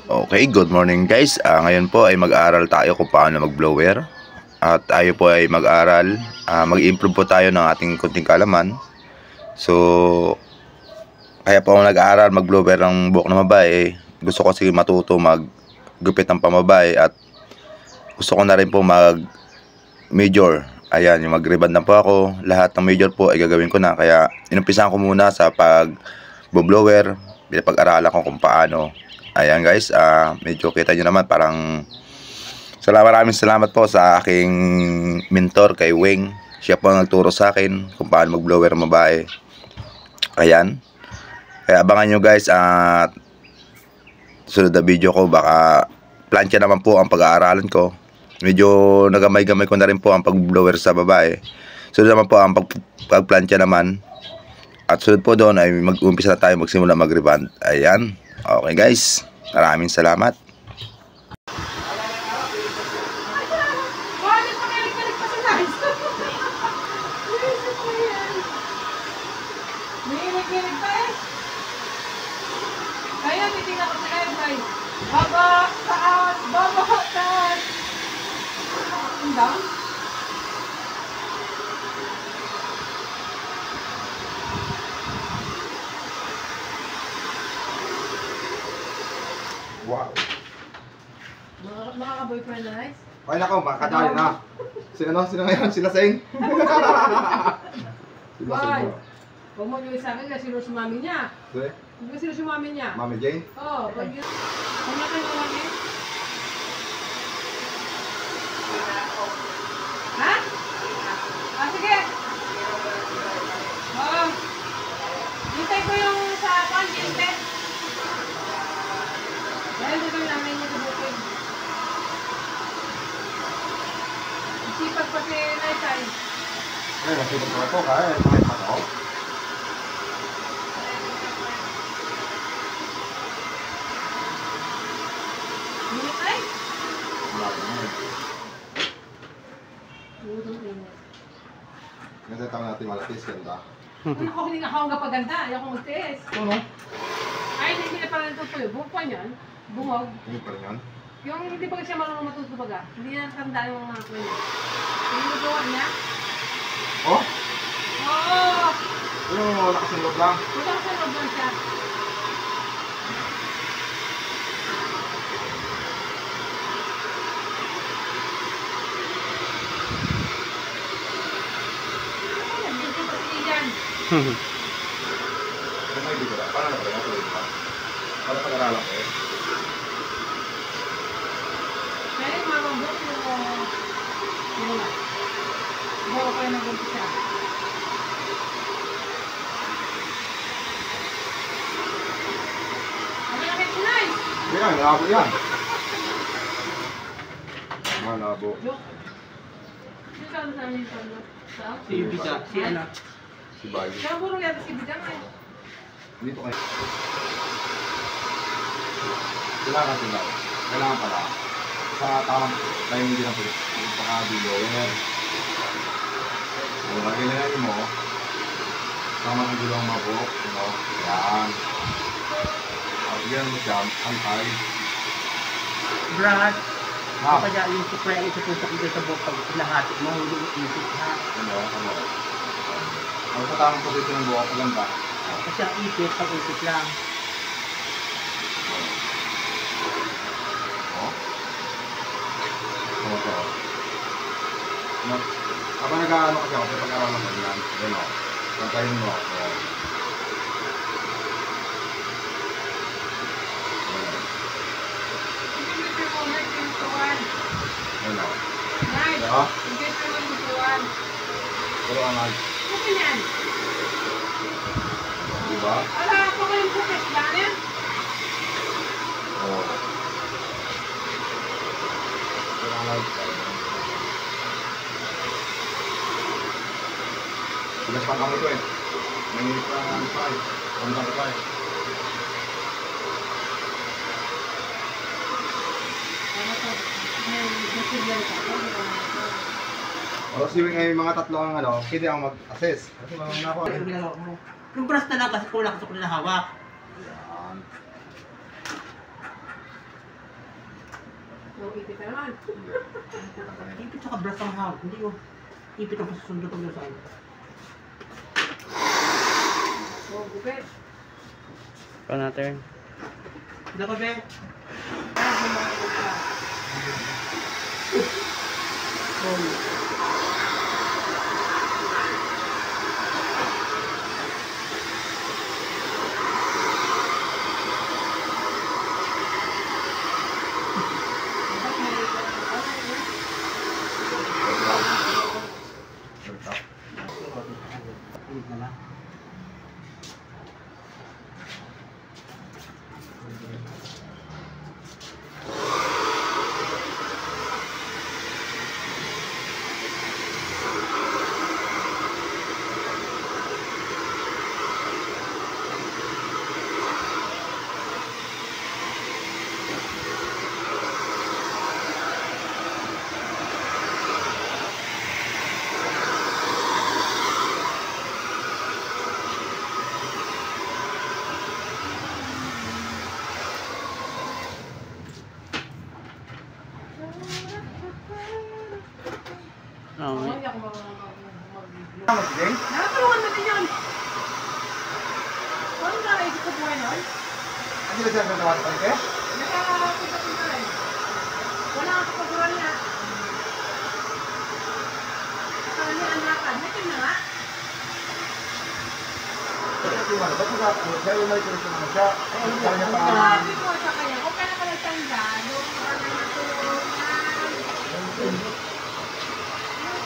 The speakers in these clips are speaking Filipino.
Okay, good morning guys. Ngayon po ay mag-aaral tayo kung paano mag-blower. At tayo po ay mag-aral, mag-improve po tayo ng ating kunting kalaman. So, kaya po ako nag-aaral mag-blower ng buhok ng babae. Gusto ko sige matuto mag-gupit ng pambabae at gusto ko na rin po mag-major. Ayan, yung mag-reband na po ako. Lahat ng major po ay gagawin ko na. Kaya inumpisahan ko muna sa pag-blower. Pinapag-aralan ko kung paano. Ayan guys, medyo kita nyo naman parang maraming salamat po sa aking mentor kay Weng. Siya po ang nagturo sa akin kung paano mag-blower ang babae. Ayan. Kaya abangan nyo guys at sunod na video ko, baka plancha naman po ang pag-aaralan ko. Medyo nagamay-gamay ko na rin po ang pag-blower sa babae. Sunod naman po ang pag-plancha naman. At sunod po doon ay mag-umpisa na tayo magsimula mag-reband. Ayan. Okay guys. Maraming salamat. Kaya titingnan ko sa airfry. Baba, taas, baba, taas. Ang down? Wow. Makaka-boyfriend na nice? Okay na ko, makakadali na. Sino ngayon? Sila Seng? Bye. Huwag mo nyo sa akin kasi sino si mami niya. Hindi sino si mami niya. Mami Jane? Oo. Pag yun. Huwag na kayo mami. Ha? Sige. Oo. Hintay ko yung sa content. Dahil dito yung namin niya sa bukid. Sipag pa si Naisay. Ay, nasipag ko ito. Kaya, kahit ako. Minit ay? Wala ko na yun. Kasi tawag natin malatis, ganda. Ako hindi nga akong kapaganda. Ayaw kong mag-test. Ano? Ay, hindi na pala natutuyo. Bungok pa niyan. Bungog. Hindi pa rin yan? Yung hindi pa siya marunong matutubaga. Hindi na tandaan yung mga kuya. Yung nagawa niya? Oh? Oo! Yung nakasunod lang. Punta ko sa loob lang siya. Ay, nandito pa si Ian. Kung may bigla, paano na ba yan? Para pag-aralan ko eh. Kaya yung mga bambok yung na. Bawa ko yung nag-umpisa. Ano na kayo nice? Yan, malabo yan. Malabo. Joke. Sino saan sa amin sa Si Bisa, si ano? Si Bayo. Kaya puro yata si Bidang eh. Dito kayo. Kailangan sila. Kailangan pala. Sa tamang timing din ang pagkakabilo. Kung nakilala mo, tama ang gulo ang mabok. Yan. Bigyan mo siya, antay. Brad, Ha? kaya yung supra yung itutusok dito sa buhok pag lahati mo, hindi mo isip ha. Ano? Ang sa tamang posisyon ng buhok, maganda. Kasi ang ipit, pag ipit lang. Oh? Ito. Habang nag-aano kasi ako, sa pag-aralan ko yan. Yan o. Pagkain mo. Oh. Hindi mo na tinutuan. Yan o. Nice. Diba? Hindi mo na tinutuan. Pero anag. Ano yan? Diba? Ala, ako ko yung bukit. Yan yan. Oo. Pero anag. Tigas pa kami ito eh. May pa ang pay. Ang pang pay. Ano to? May material ka. O si may mga tatlo ang ano, hindi ako mag-assess. Kasi mga ako. Ano ginagawa mo? Yung brush na lang kasi kulang sa kulang na hawak. Yan. So, ipit na naman. Ipit sa kabras ang hawak. Hindi ko. Ipit ang susunod ang saan. So, gupit. Pa natin. Hindi ko, be. Ay, bumakot ka. Dapat may Ulit na lang. Oo. Hindi ako mag-video. Mag-game? Nakatulungan natin yun! Paano na naisip ko buhay nun? Hindi ba siya nagawa sa palike? Nakapunta-punta rin. Wala ang kapagawa niya. Saka niya ang lakad. Natin na nga. Ba't mo siya yung may tuloy naman siya? Kaya niya pa. Sabi ko sa kanya, kung kaya ka nagtanda, doon ka na natulungan.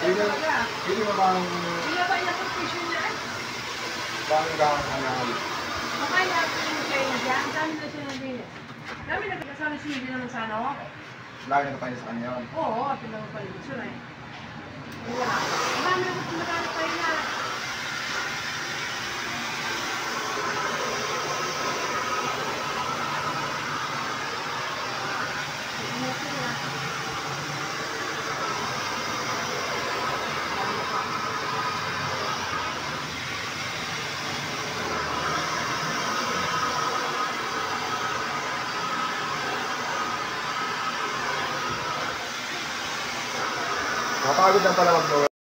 Yun talaga. Hindi mo bang Binaba niya sa station niya. banggang ang Makaya ako yung kayo niya. Ang dami na siya nabili. Dami na kasama siya hindi naman sana ako. lagi na tayo sa kanya yun? Oo, pinapalimusyon eh. Wala. Marami na gusto magkano tayo na. Kapagod lang pala mag